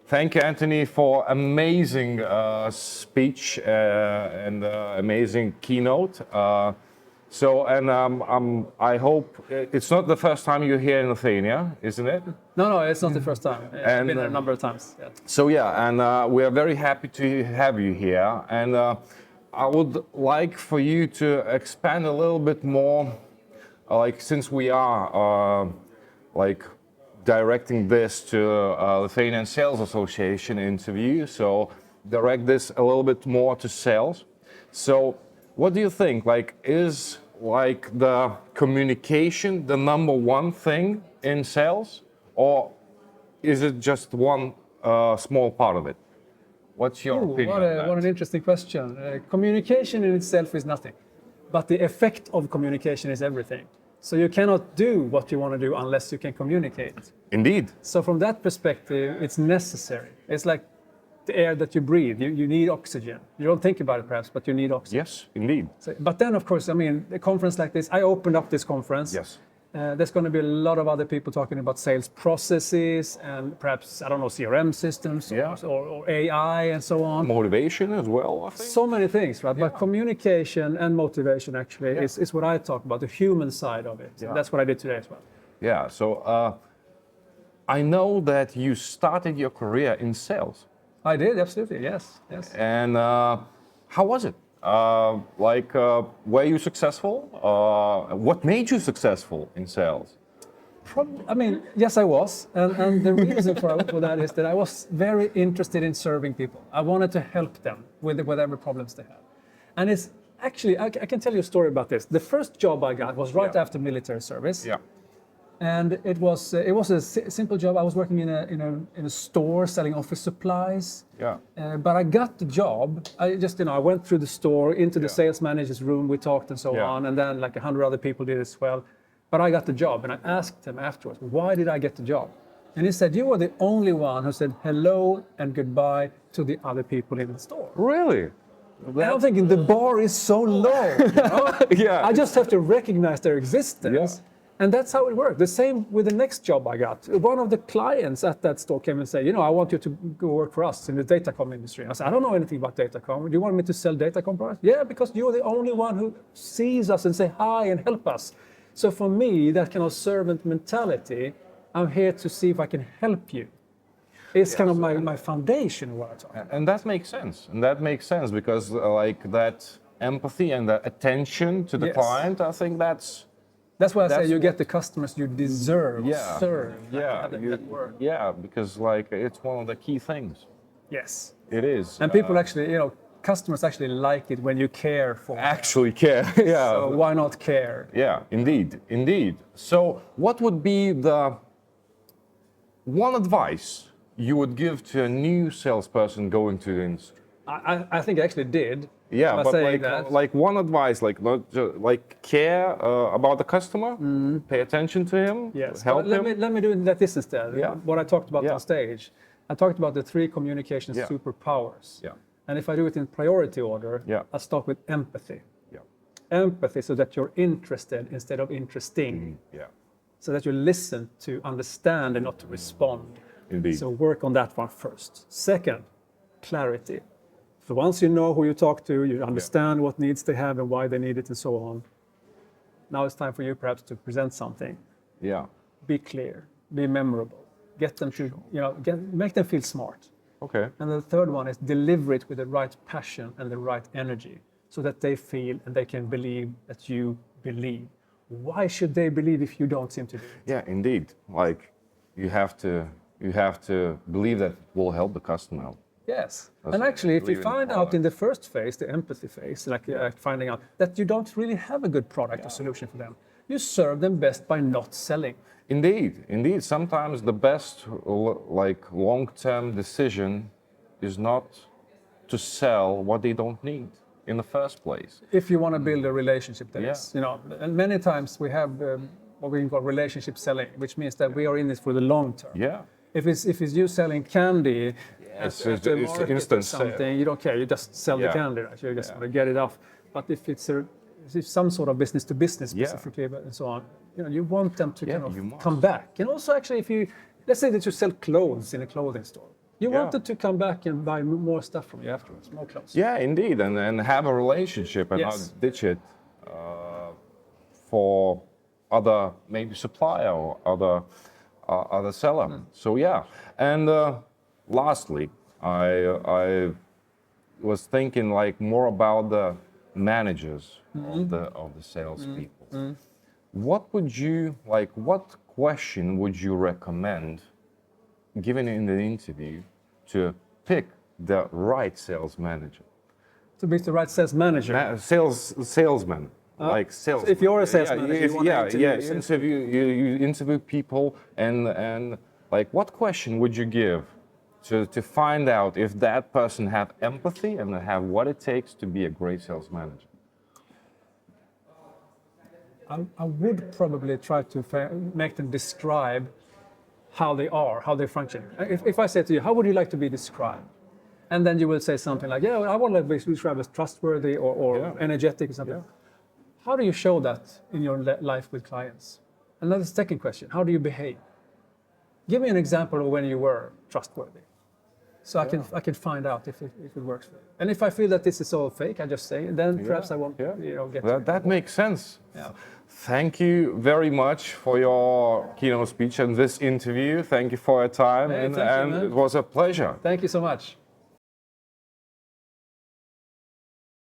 Thank you, Antoni, for amazing speech and amazing keynote. I hope it's not the first time you're here in Lithuania, isn't it? No, it's not the first time. I've been a number of times. Yeah. We are very happy to have you here. And I would like for you to expand a little bit more, since we are directing this to Lithuanian Sales Association interview, so direct this a little bit more to sales. So what do you think? Is the communication the number one thing in sales, or is it just one small part of it? What's your opinion on that? What an interesting question. Communication in itself is nothing, but the effect of communication is everything. So you cannot do what you want to do unless you can communicate. Indeed. So from that perspective, it's necessary. It's like the air that you breathe. You need oxygen. You don't think about it perhaps, but you need oxygen. Yes, indeed. But then, of course, a conference like this, I opened up this conference. Yes. There's going to be a lot of other people talking about sales processes and perhaps, I don't know, CRM systems or AI and so on. Motivation as well, I think. So many things, right? Yeah. But communication and motivation actually is what I talk about, the human side of it. Yeah. That's what I did today as well. Yeah, so I know that you started your career in sales. I did, absolutely, yes. And how was it? Were you successful? What made you successful in sales? Yes, I was. And the reason for that is that I was very interested in serving people. I wanted to help them with whatever problems they have. And it's actually, I can tell you a story about this. The first job I got was right after military service. Yeah. And it was a simple job. I was working in a store selling office supplies. Yeah. But I got the job. I went through the store into the sales manager's room. We talked and so on, and then 100 other people did as well. But I got the job, and I asked him afterwards, "Why did I get the job?" And he said, "You were the only one who said hello and goodbye to the other people in the store." Really? And I'm thinking the bar is so low. Yeah. I just have to recognize their existence. Yeah. And that's how it worked. The same with the next job I got. One of the clients at that store came and said, "I want you to go work for us in the datacom industry." I said, "I don't know anything about datacom. Do you want me to sell datacom products?" "Yeah, because you're the only one who sees us and say hi and help us." So for me, that kind of servant mentality, I'm here to see if I can help you. It's kind of my foundation of what I talk about. And that makes sense. And that makes sense because that empathy and that attention to the client, I think that's why I say you get the customers you deserve, serve. Yeah, because it's one of the key things. Yes. It is. And people actually, customers actually like it when you care for them. Actually care, yeah. So why not care? Yeah, indeed. So what would be the one advice you would give to a new salesperson going to the industry? I think I actually did. Yeah, but one advice, not just, care about the customer, pay attention to him, help him. Let me do this instead. Yeah. What I talked about on stage. I talked about the 3 communication superpowers. Yeah. And if I do it in priority order, I start with empathy. Yeah. Empathy, so that you're interested instead of interesting. Yeah. So that you listen to understand and not to respond. Indeed. So work on that one first. Second, clarity. So once you know who you talk to, you understand what needs they have and why they need it and so on. Now it's time for you perhaps to present something. Yeah. Be clear, be memorable, get them to, make them feel smart. Okay. And the third one is deliver it with the right passion and the right energy so that they feel and they can believe that you believe. Why should they believe if you don't seem to do it? Yeah, indeed. You have to believe that will help the customer. Yes. And actually, if you find out in the first phase, the empathy phase, finding out that you don't really have a good product or solution for them, you serve them best by not selling. Indeed. Sometimes the best long-term decision is not to sell what they don't need in the first place. If you want to build a relationship, that is. And many times we have what we call relationship selling, which means that we are in this for the long term. Yeah. If it's you selling candy, it's instant something, you don't care, you just sell the candy, right? You just want to get it off. But if it's some sort of business to business specifically and so on, you want them to kind of come back. And also actually let's say that you sell clothes in a clothing store. You wanted to come back and buy more stuff from you afterwards, more clothes. Yeah, indeed, and have a relationship and Yes. not ditch it for other maybe supplier or other seller. So yeah, and lastly, I was thinking like more about the managers of the salespeople. What would you like? What question would you recommend, given in the interview, to pick the right sales manager? To be the right sales manager. Salesman. Like sales. So if you're a sales manager, you want to interview you interview people, and like what question would you give to find out if that person have empathy and have what it takes to be a great sales manager? I would probably try to make them describe how they are, how they function. If I say to you, how would you like to be described? And then you will say something like, yeah, well, I want to be described as trustworthy or energetic or something. Yeah. How do you show that in your life with clients? And then the second question, how do you behave? Give me an example of when you were trustworthy. So I can find out if it works for you. And if I feel that this is all fake, I just say, and then perhaps I won't get that makes sense. Yeah. Thank you very much for your keynote speech and this interview. Thank you for your time, Hey, and man. it was a pleasure. Thank you so much.